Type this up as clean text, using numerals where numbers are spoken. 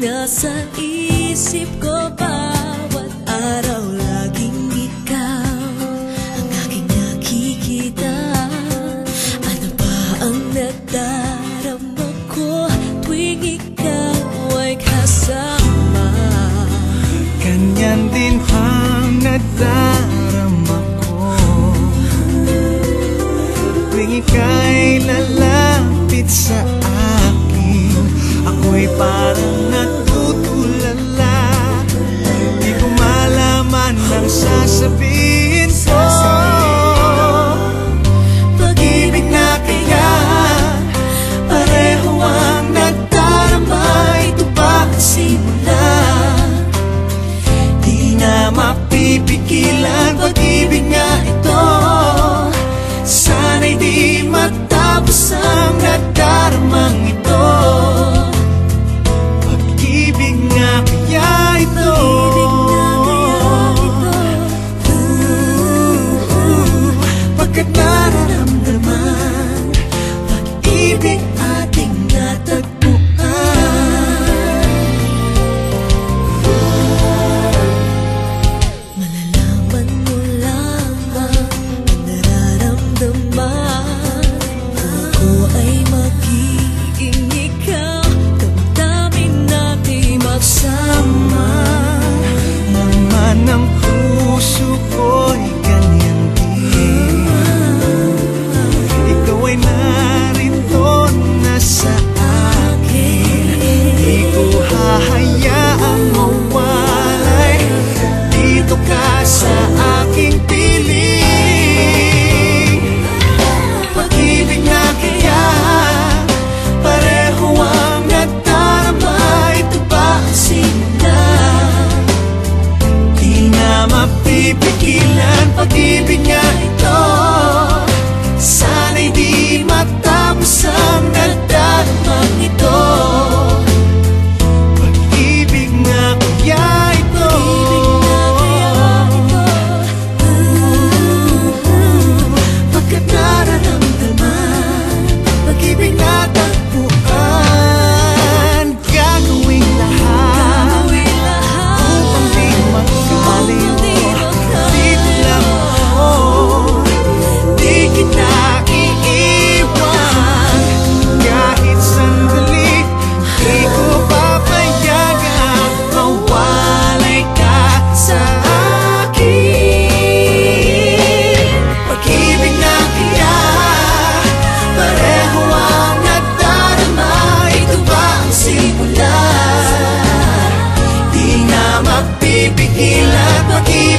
nasa isip ko bawat araw, laging ikaw ang aking nakikita. Ano ba ang nadarama ko tuwing ikaw ay kasama? Ganyan din ang nadarama ko tuwing ika'y lalapit sa akin. Ako'y parang natutulala, di ko malaman ang sasabihin ko. Pag-ibig na kaya pareho ang nadarama. Ito ba ang simula? Di na mapipigilan. Pag-ibig nga ito, sana'y di matapos ang nadaramang ito. Pag-ibig nga kaya ito, pagkat nararamdaman pag-ibig ating natagpuan. Malalaman mo lamang ang nararamdaman. Ako ay magiging ikaw, damdamin natin magsama. Naman ang puso ko'y ganyan din. Ikaw ay narito na sa akin. Di ko hahayaang mawalay. Dito ka sa aking piling. Pag-ibig na kaya pareho ang nadarama. Ito ba ang simula? Di na mapipigilan. Pag-ibig nga ito, sana'y di matapos ang nadaramang ito. Pag-ibig nga kaya ito, pagkat nararamdaman pag-ibig na tagpuan. Gagawin lahat upang di magkaliw. Dito lang ako, di kita iiwan. Kahit sandali, di ko papayagan mawalay ka sa akin. Pag-ibig na kaya pareho ang nadarama. Ito ba ang simula? Di na mapipigilan. Pag-ibig